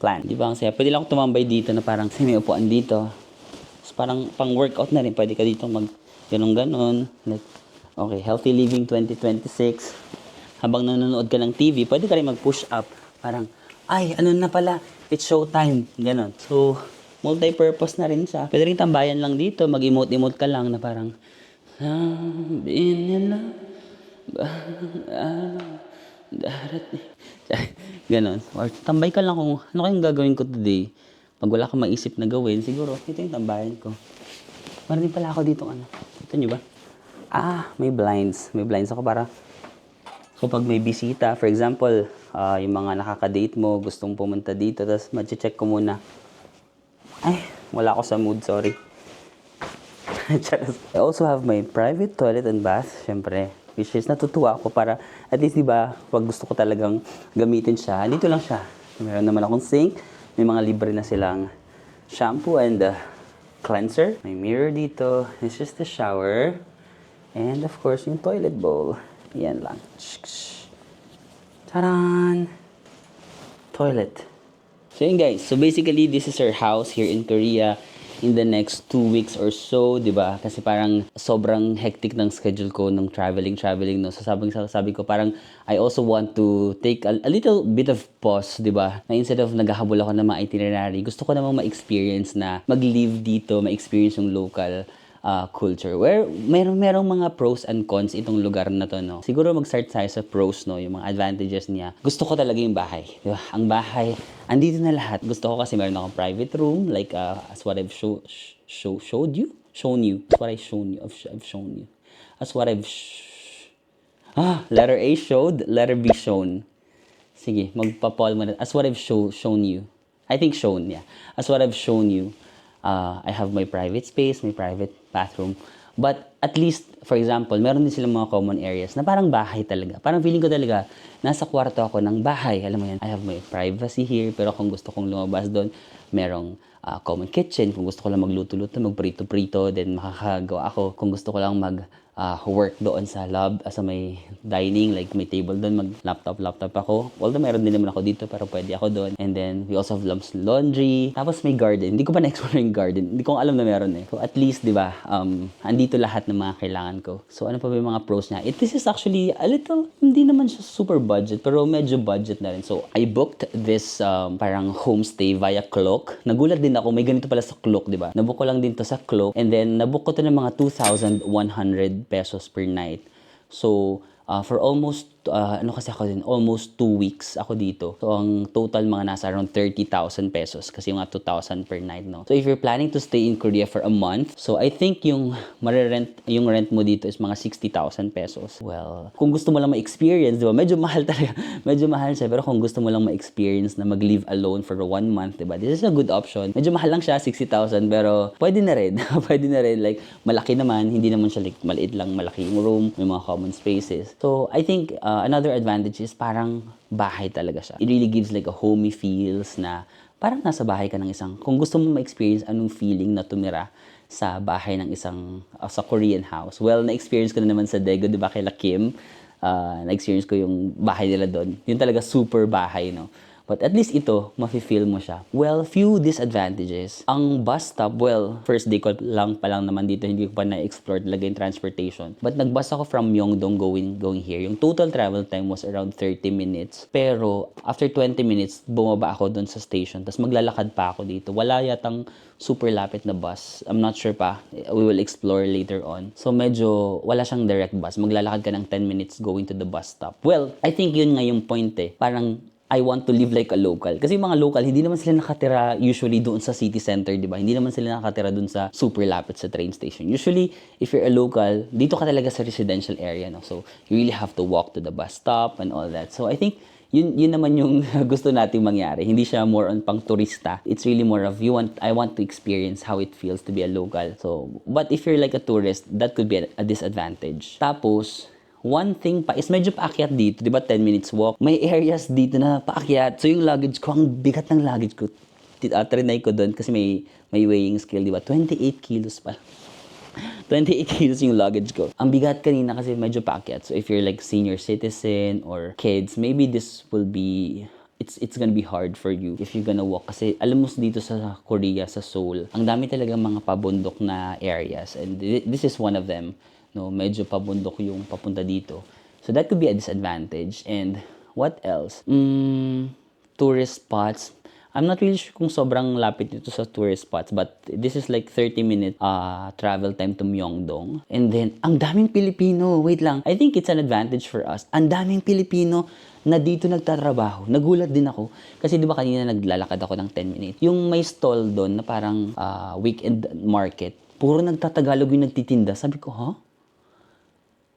plan. Di ba ang saya? Pwede lang ako tumambay dito na parang may upuan dito. So, parang pang workout na rin. Pwede ka dito mag ganon-ganon. Like, okay, healthy living 2026. Habang nanonood ka ng TV, pwede ka rin mag-push up. Parang, ay, ano na pala, it's showtime. Ganon. So, multi-purpose na rin siya. Pwede rin tambayan lang dito, mag-emote-emote ka lang na parang, sabi nila, ganon. Or tambay ka lang kung ano kayong gagawin ko today. Pag wala kang maisip na gawin, siguro, ito yung tambayan ko. Meron din pala ako dito, ano. Ito nyo ba? May blinds. May blinds ako para kapag may bisita, for example, yung mga nakaka-date mo, gustong pumunta dito, tapos mag-check ko muna. Ay, wala ako sa mood, sorry. I also have my private toilet and bath, syempre. Which is natutuwa ako para, at least diba, pag gusto ko talagang gamitin siya, dito lang siya. Meron naman akong sink, may mga libre na silang shampoo and cleanser. May mirror dito, it's just the shower. And of course, yung toilet bowl. Yan lang. Taran! Toilet. So yun guys, so basically this is our house here in Korea in the next 2 weeks or so, di ba? Kasi parang sobrang hectic ng schedule ko ng traveling, no? So sabi ko parang I also want to take a little bit of pause, di ba? Na instead of naghahabol ako ng mga itinerary, gusto ko namang ma-experience na mag-live dito, ma-experience yung local culture. Where merong mga pros and cons itong lugar na to, no? Siguro mag-start tayo sa pros, no? Yung mga advantages niya. Gusto ko talaga yung bahay. Di ba? Ang bahay, andito na lahat. Gusto ko kasi meron akong private room, like as what I've showed you? Shown you. As what I've shown you. I've shown you. As what I've letter A showed, letter B shown. Sige, magpa-Paul mo na. As what I've shown you. I think shown, yeah. As what I've shown you. I have my private space, my private bathroom. But at least, for example, meron din silang mga common areas na parang bahay talaga. Parang feeling ko talaga, nasa kwarto ako ng bahay. Alam mo yan, I have my privacy here. Pero kung gusto kong lumabas doon, merong common kitchen. Kung gusto ko lang magluto-luto, magprito-prito, then makakagawa ako. Kung gusto ko lang work doon sa sa may dining, like may table doon, mag-laptop ako. Although meron din naman ako dito, pero pwede ako doon. And then, we also have laundry. Tapos may garden. Hindi ko pa na-explore yung garden. Hindi ko alam na meron eh. So, at least, di ba, andito lahat ng mga kailangan ko. So, ano pa ba yung mga pros niya? This is actually a little, hindi naman siya super budget, pero medyo budget na rin. So, I booked this parang homestay via Klook. Nagulat din ako, may ganito pala sa Klook, di ba? Nabook ko lang din to sa Klook. And then, nabook ko to ng mga 2,100 pesos per night. So, for almost, kasi ako din, almost 2 weeks ako dito. So, ang total mga nasa around 30,000 pesos kasi mga 2,000 per night, no? So, if you're planning to stay in Korea for a month, so I think yung rent mo dito is mga 60,000 pesos. Well, kung gusto mo lang ma-experience, di ba? Medyo mahal talaga. Medyo mahal siya. Pero kung gusto mo lang ma-experience na mag-live alone for 1 month, di ba? This is a good option. Medyo mahal lang siya, 60,000, pero pwede na rin. Pwede na rin. Like, malaki naman. Hindi naman siya like maliit lang, malaki yung room, may mga common spaces. So, I think another advantage is parang bahay talaga siya. It really gives like a homey feels na parang nasa bahay ka ng isang, kung gusto mo ma-experience anong feeling na tumira sa bahay ng isang, sa Korean house. Well, na-experience ko na naman sa Daegu, di ba, kay Kim? Na-experience ko yung bahay nila doon. Yun talaga super bahay, no? But at least ito, mafe-feel mo siya. Well, few disadvantages. Ang bus stop, well, first day ko lang pa lang naman dito, hindi ko pa na-explore talaga yung transportation. But nagbus ako from Myeongdong going here. Yung total travel time was around 30 minutes. Pero after 20 minutes, bumaba ako doon sa station. Tapos maglalakad pa ako dito. Wala yatang super lapit na bus. I'm not sure pa. We will explore later on. So medyo wala siyang direct bus. Maglalakad ka ng 10 minutes going to the bus stop. Well, I think yun nga yung point eh. Parang I want to live like a local. Kasi yung mga local, hindi naman sila nakatira usually doon sa city center, di ba? Hindi naman sila nakatira doon sa super lapit sa train station. Usually, if you're a local, dito ka talaga sa residential area, no? So, you really have to walk to the bus stop and all that. So, I think yun naman yung gusto nating mangyari. Hindi siya more on pang turista. It's really more of I want to experience how it feels to be a local. So, but if you're like a tourist, that could be a disadvantage. Tapos, one thing pa is medyo paakyat dito, 'di ba? 10 minutes walk. May areas dito na paakyat. So yung luggage ko, ang bigat ng luggage ko. Trinay ko doon kasi may weighing scale, 'di ba? 28 kilos pa. 28 kilos yung luggage ko. Ang bigat kanina kasi medyo paakyat. So if you're like senior citizen or kids, maybe this will be it's gonna be hard for you if you're gonna walk. Kasi alam mo dito sa Korea, sa Seoul, ang dami talaga mga pabundok na areas. And this is one of them. No, medyo pabundok yung papunta dito. So that could be a disadvantage. And what else? Tourist spots. I'm not really sure kung sobrang lapit nito sa tourist spots, but this is like 30-minute travel time to Myeongdong. And then, ang daming Pilipino. Wait lang. I think it's an advantage for us. Ang daming Pilipino na dito nagtatrabaho. Nagulat din ako. Kasi di ba kanina naglalakad ako ng 10 minutes. Yung may stall doon na parang weekend market, puro nagtatagalog yung nagtitinda. Sabi ko, ha?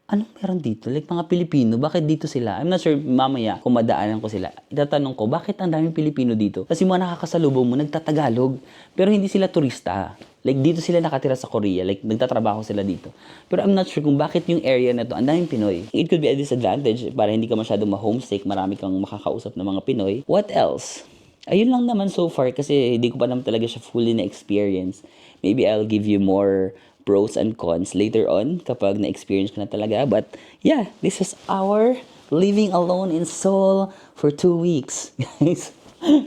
Anong meron dito? Like mga Pilipino, bakit dito sila? I'm not sure mamaya kung madaanan ko sila. Itatanong ko, bakit ang daming Pilipino dito? Kasi mga nakakasalubong mo, nagtatagalog. Pero hindi sila turista. Like dito sila nakatira sa Korea. Like nagtatrabaho sila dito. Pero I'm not sure kung bakit yung area na to, ang daming Pinoy. It could be a disadvantage para hindi ka masyadong ma-homesick. Marami kang makakausap ng mga Pinoy. What else? Ayun lang naman so far kasi hindi ko pa naman talaga siya fully na-experience. Maybe I'll give you more pros and cons later on kapag na-experience ko na talaga. But yeah, this is our living alone in Seoul for 2 weeks. Guys,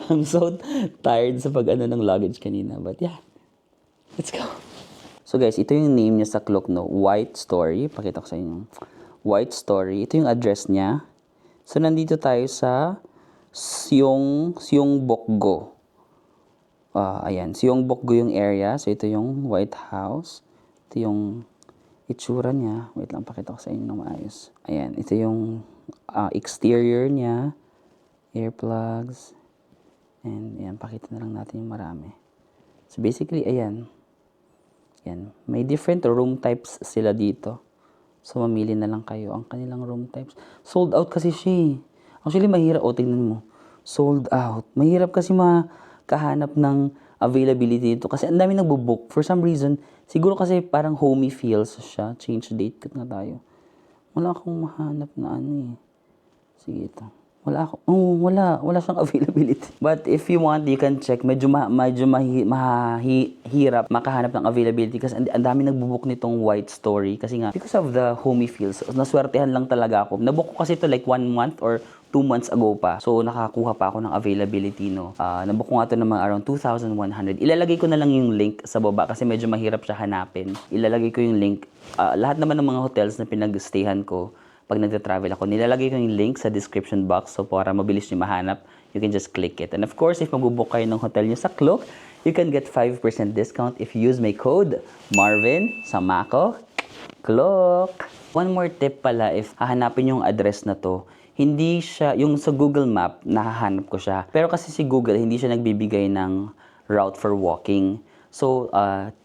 I'm so tired sa pag-ano ng luggage kanina. But yeah, let's go. So guys, ito yung name niya sa Klook, no? White Story. Pakita ko sa inyo. White Story. Ito yung address niya. So nandito tayo sa Seongbokgo. Ayan, Seongbokgo yung area. So ito yung White House. Ito yung itsura niya. Wait lang, pakita ko sa inyo ng maayos. Ayan, ito yung exterior niya. Earplugs. And ayan, pakita na lang natin yung marami. So basically, ayan. Ayan. May different room types sila dito. So mamili na lang kayo ang kanilang room types. Sold out kasi siya. Actually, mahirap. O, tingnan mo. Sold out. Mahirap kasi makahanap ng availability dito. Kasi ang dami nagbo-book. For some reason, siguro kasi parang homey feels siya. Change date kat nga tayo. Wala akong mahanap na ano eh. Sige ito. Wala siyang availability. But if you want, you can check. Medyo mahirap makahanap ng availability kasi ang dami nagbo-book nitong White Story. Kasi nga, because of the homey feels, naswertehan lang talaga ako. Nabook ko kasi ito like 1 month or 2 months ago pa. So, nakakuha pa ako ng availability, no. Nabook ko nga ito ng mga around 2,100. Ilalagay ko na lang yung link sa baba kasi medyo mahirap siya hanapin. Ilalagay ko yung link. Lahat naman ng mga hotels na pinag-stayhan ko, pag nagta-travel ako, nilalagay ko yung link sa description box. So, para mabilis nyo mahanap, you can just click it. And of course, if mag-book kayo ng hotel nyo sa Klook, you can get 5% discount if you use my code Marvin Samako Klook. One more tip pala, if hahanapin yung address na to, hindi siya, yung sa Google Map, nahahanap ko siya. Pero kasi si Google, hindi siya nagbibigay ng route for walking. So,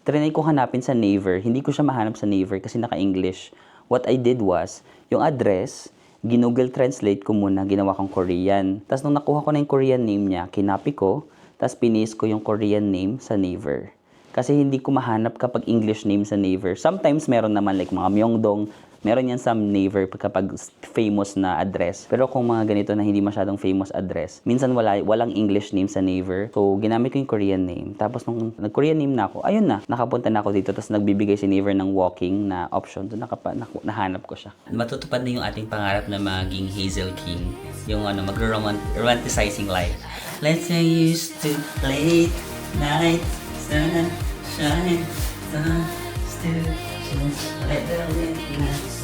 trinay ko hanapin sa Naver. Hindi ko siya mahanap sa Naver kasi naka-English. What I did was, yung address, Google Translate ko muna, ginawa kong Korean. Tapos nung nakuha ko na yung Korean name niya, kinapi ko, tapos pinis ko yung Korean name sa Naver. Kasi hindi ko mahanap kapag English name sa Naver. Sometimes meron naman like mga Myeongdong, meron yan sa Naver kapag famous na address. Pero kung mga ganito na hindi masyadong famous address, minsan walang English name sa Naver. So, ginamit ko yung Korean name. Tapos, nung nag-Korean name na ako, ayun na, nakapunta na ako dito. Tapos, nagbibigay si Naver ng walking na option. So, nahanap ko siya. Matutupad na yung ating pangarap na maging Hazel King. Yung romanticizing life. Let's say used to late night, sunshine, still. Let the wind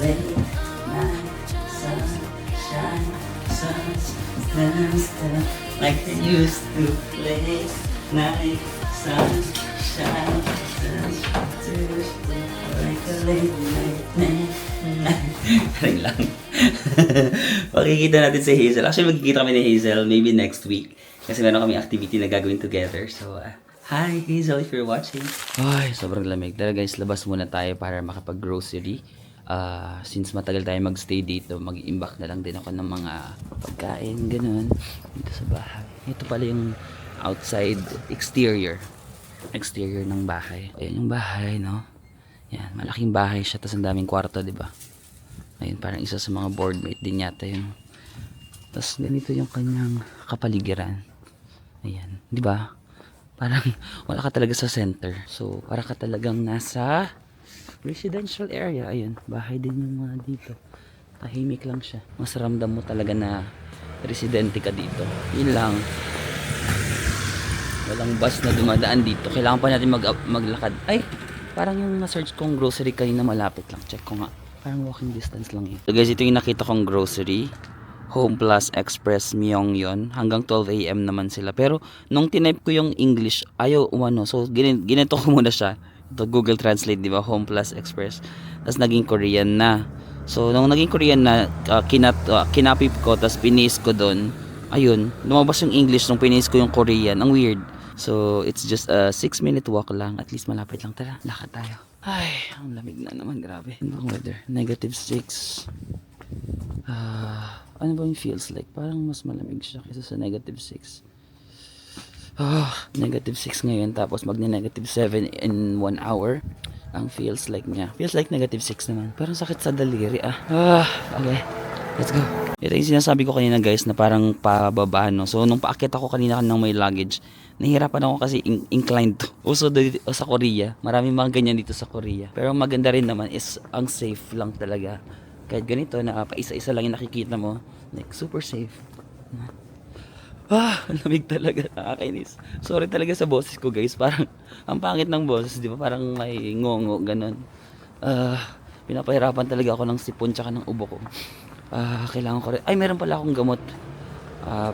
late night, sunshine, sunshine, like they used to late night, sunshine, like a late night. Ring lang. Makikita natin si Hazel. Actually, magkikita kami ni Hazel maybe next week. Kasi meron kami activity na gagawin together. So, hi Hazel, if you're watching. Ay, sobrang lamig. Tara guys, labas muna tayo para makapag-grocery. Since matagal tayo magstay dito, mag-iimbak na lang din ako ng mga pagkain, ganun, dito sa bahay. Ito pala yung outside exterior ng bahay. Ayan yung bahay, no? Yan, malaking bahay siya, tapos ang daming kwarto, di ba? Ayun, parang isa sa mga boardmate din yata yun. Tapos ganito yung kanyang kapaligiran. Ayan, di ba? Parang wala ka talaga sa center. So, para ka talagang nasa residential area. Ayun, bahay din yung mga dito. Tahimik lang siya. Mas ramdam mo talaga na residente ka dito. Yun lang. Walang bus na dumadaan dito. Kailangan pa natin maglakad. Ay, parang yung na-search kong grocery kanina malapit lang. Check ko nga. Parang walking distance lang yun. So guys, ito yung nakita kong grocery. Home Plus Express Myeongyeon. Hanggang 12 AM naman sila. Pero nung tinype ko yung English, ayaw umano. So ginito ko muna siya. Ito Google Translate, di ba? Home Plus Express. Tapos naging Korean na. So nung naging Korean na, kinapip ko, tapos pinis ko doon. Ayun, lumabas yung English nung pinis ko yung Korean. Ang weird. So it's just a 6-minute walk lang. At least malapit lang. Tara, lakad tayo. Ay, ang lamig na naman. Grabe. Ano bang weather? -6. Ano ba yung feels like? Parang mas malamig siya kaysa sa -6. -6 ngayon, tapos -7 in 1 hour. Ang feels like niya. Feels like -6 naman. Parang sakit sa daliri okay. Let's go. Ito yung sinasabi ko kanina guys na parang pababa, no? So nung paakyat ako kanina ng may luggage, nahihirapan ako kasi inclined to. Uso dito sa Korea. Maraming mga ganyan dito sa Korea. Pero ang maganda rin naman is ang safe lang talaga. Kahit ganito na paisa-isa lang yung nakikita mo, like super safe. Ang lamig talaga, nakakainis. Sorry talaga sa boses ko guys, parang ang pangit ng boses, di ba? Parang may ngongo, ganun. Pinapahirapan talaga ako ng sipon tsaka ng ubo ko. Kailangan ko rin, meron pala akong gamot.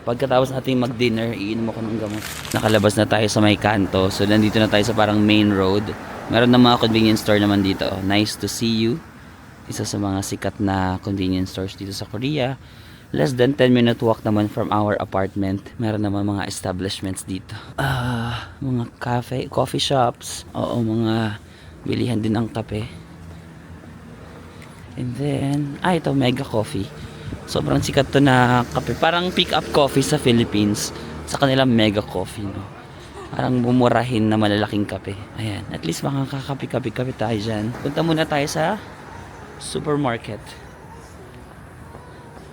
Pagkatapos natin mag-dinner, iinom ako ng gamot. Nakalabas na tayo sa may kanto, so nandito na tayo sa parang main road. Meron na mga convenience store naman dito. Nice to see you. Isa sa mga sikat na convenience stores dito sa Korea. Less than 10-minute walk naman from our apartment. Meron naman mga establishments dito. Mga coffee shops. Oo, mga bilihan din ng kape. And then, ito, Mega Coffee. Sobrang sikat to na kape. Parang pick up coffee sa Philippines. Sa kanilang Mega Coffee, no? Parang bumurahin na malalaking kape. Ayan, at least makakakape-kape tayo dyan. Punta muna tayo sa supermarket.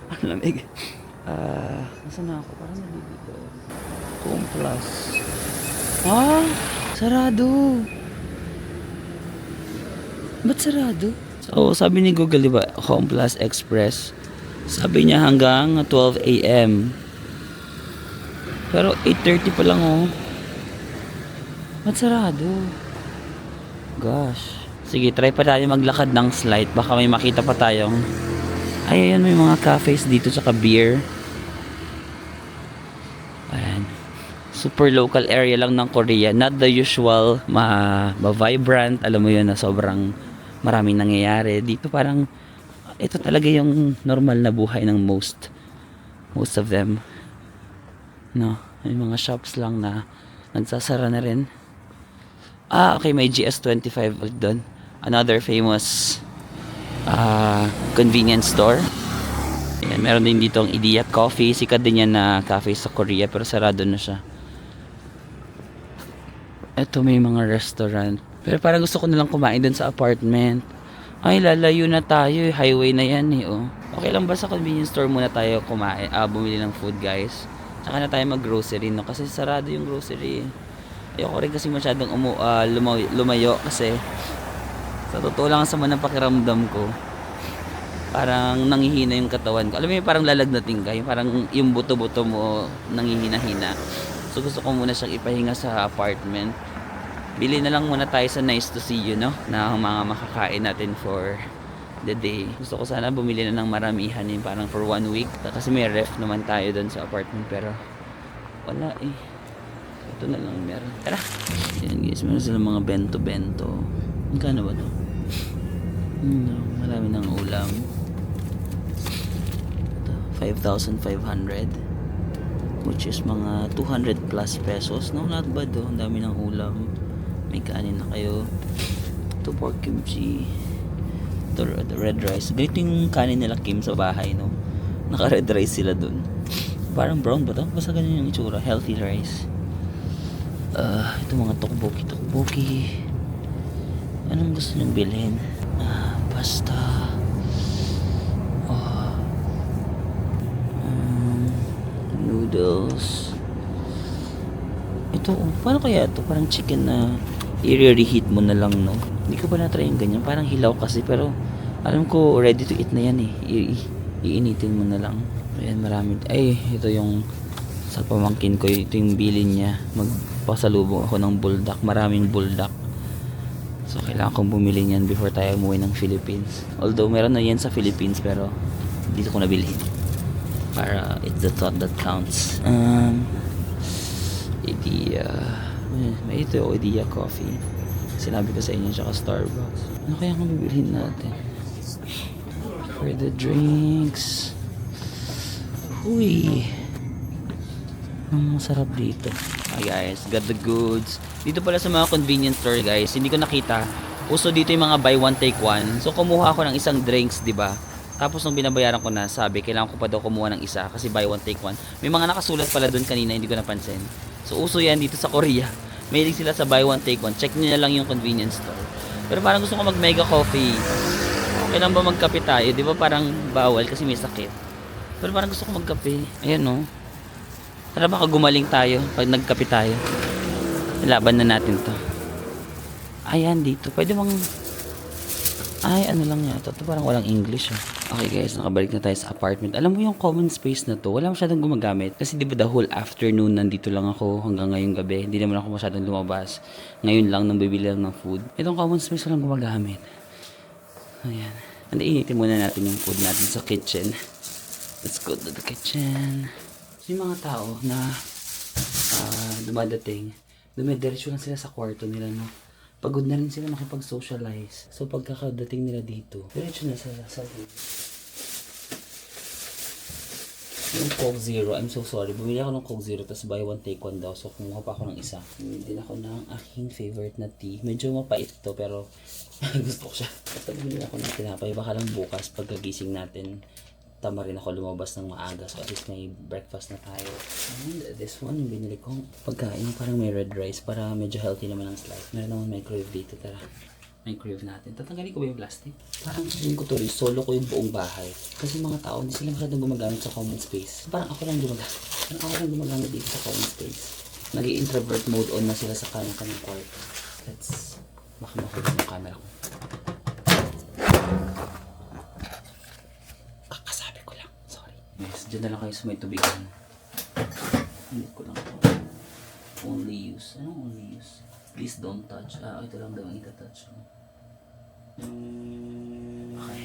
Ang lamig. Nasaan na ako? Parang nalilito. Home Plus. Sarado. Ba't sarado? So, sabi ni Google, diba? Home Plus Express. Sabi niya hanggang 12 AM. Pero 8:30 pa lang, oh. Ba't sarado? Gosh. Sige, try pa tayo maglakad ng slight. Baka may makita pa tayong ayan, may mga cafes dito tsaka beer. Ayan. Super local area lang ng Korea. Not the usual ma-vibrant. Alam mo yun na sobrang maraming nangyayari. Dito parang ito talaga yung normal na buhay ng most of them. No, may mga shops lang na nagsasara na rin. Okay, may GS25 ulit doon. Another famous convenience store. Ayan, meron din dito ang Idiot Coffee. Sikat din yan na cafe sa Korea pero sarado na siya. Ito may mga restaurant. Pero parang gusto ko nalang kumain dun sa apartment. Ay, lalayo na tayo. Highway na yan eh. Oh. Okay lang ba sa convenience store muna tayo kumain? Bumili ng food guys. Tsaka na tayo mag-grocery, no? Kasi sarado yung grocery. Ayoko rin kasi masyadong lumayo kasi sa totoo lang sa manang pakiramdam ko, parang nangihina yung katawan ko. Alam mo yung parang lalagnating ka, yung parang yung buto-buto mo nangihina-hina. So gusto ko muna siyang ipahinga sa apartment. Bili na lang muna tayo sa Nice to See You, no? Na mga makakain natin for the day. Gusto ko sana bumili na ng maramihan yung parang for 1 week. Kasi may ref naman tayo doon sa apartment pero wala eh. Ito na lang meron. Tara! Yan guys, meron silang mga bento-bento. Magkano ba ito? Marami ng ulam. Ito, 5,500. Which is mga 200 plus pesos. No, not bad oh. Ang dami ng ulam. May kanin na kayo. Ito pork kimchi. Ito, red rice. Ganito yung kanin nila Kim sa bahay, no? Naka-red rice sila dun. Parang brown ba to? Basta ganyan yung itsura. Healthy rice. Ito mga tokboki. Anong gusto niyong bilhin? Pasta. Noodles. Ito, paano kaya ito? Parang chicken na i-reheat mo na lang, no? Hindi ko pa na-try yung ganyan. Parang hilaw kasi, pero alam ko ready to eat na yan eh. Iinitin mo na lang. Ayan, marami. Ay, ito yung sa pamangkin ko. Ito yung bilin niya. Magpasalubong ako ng buldak. Maraming buldak. So, kailangan kong bumili niyan before tayo umuwi ng Philippines. Although, meron na yan sa Philippines, pero dito ko nabilhin. Para it's the thought that counts. Idea. May ito yung Idea coffee. Sinabi ko sa inyo, tsaka Starbucks. Ano kaya kung bibilhin natin? For the drinks. Uy. Ang masarap dito. Hi guys, got the goods. Dito pala sa mga convenience store guys, hindi ko nakita. Uso dito yung mga buy one take one. So kumuha ako ng isang drinks, 'di ba? Tapos nung binabayaran ko na, sabi kailangan ko pa daw kumuha ng isa kasi buy one take one. May mga nakasulat pala doon kanina, hindi ko napansin. So uso yan dito sa Korea. Mahilig sila sa buy one take one. Check niyo na lang yung convenience store. Pero parang gusto ko mag mega coffee. Okay lang ba magkape tayo? 'Di ba parang bawal kasi may sakit. Pero parang gusto ko magkape. Ayan no. Tara baka gumaling tayo pag nagkape tayo. Laban na natin to. Ayan dito. Pwede bang... Ay, ano lang yata. Ito parang walang English. Okay guys, nakabalik na tayo sa apartment. Alam mo yung common space na to, wala masyadong gumagamit. Kasi di ba the whole afternoon nandito lang ako hanggang ngayong gabi. Hindi naman ako masyadong lumabas. Ngayon lang nang bibili lang ng food. Itong common space walang gumagamit. Ayan. Initin muna natin yung food natin sa kitchen. Let's go to the kitchen. So, yung mga tao na dumadating, dumidiretso lang sila sa kwarto nila, no? Pagod na rin sila makipag-socialize. So, pagkakadating nila dito, diretso na sila sa dito. Yung Coke Zero, I'm so sorry. Bumili ako ng Coke Zero, tapos buy one take one daw. So, kumuha pa ako ng isa. Bumili din ako ng aking favorite na tea. Medyo mapait ito, pero gusto ko siya. Basta bumili ako ng tinapay. Baka lang bukas, pagkagising natin, tama rin ako lumabas ng maaga. So, at least may breakfast na tayo. And this one, yung binili kong pagkain. Parang may red rice para medyo healthy naman ang slice. Meron naman microwave dito. Tara, microwave natin. Tatanggalin ko ba yung plastic? Parang sabihin ko to rin, solo ko yung buong bahay. Kasi mga tao, hindi sila masyadong gumagamit sa common space. Parang ako lang gumagamit dito sa common space. Nag-i-introvert mode on na sila sa kanyang kwarto. Let's, baka mahulog yung camera ko. Yes, dyan na lang kayo sa may tubigan. Hindi ko lang ito. Only use. Anong only use? Please don't touch. Ito lang daw ang ita-touch ko. Okay.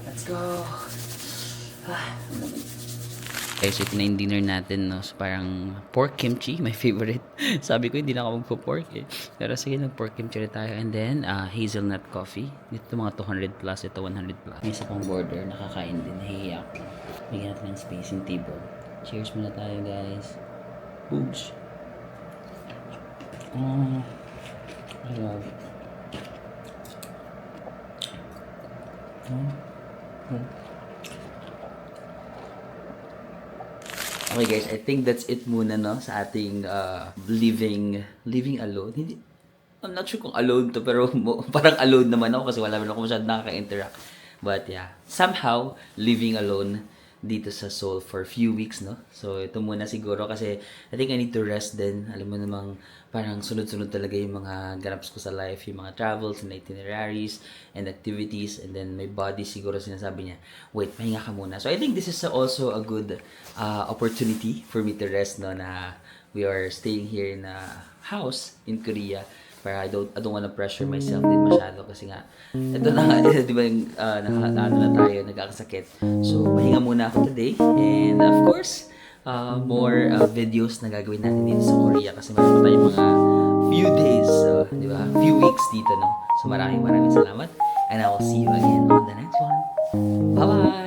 Let's go! Guys, ito na yung dinner natin, no? So, parang pork kimchi, my favorite. Sabi ko, hindi na ako magpo-pork eh. Pero sige, nag-pork kimchi rin tayo. And then, hazelnut coffee. Dito mga 200 plus, ito 100 plus. May isa pang border, nakakain din. Nahihiya ako. Bigyan natin ng space yung table. Cheers muna tayo, guys. Boobs. I love it. Okay guys, I think that's it muna no sa ating living alone. Hindi, I'm not sure kung alone to, pero parang alone naman ako kasi wala naman ako masyadong nakaka-interact. But yeah, somehow living alone dito sa Seoul for a few weeks, no? So, ito muna siguro kasi I think I need to rest din. Alam mo namang parang sunod-sunod talaga yung mga ganaps ko sa life, yung mga travels and itineraries and activities, and then my body siguro sinasabi niya, wait, pahinga ka muna. So, I think this is also a good opportunity for me to rest, no? Na we are staying here in a house in Korea. Pero I don't wanna pressure myself din masyado kasi nga ito na nga, di ba yung na tayo, nagkakasakit. So, pahinga muna ako today. And of course, more videos na gagawin natin dito sa Korea kasi meron pa tayong mga few days, di ba? Few weeks dito, no? So, maraming salamat. And I will see you again on the next one. Bye-bye!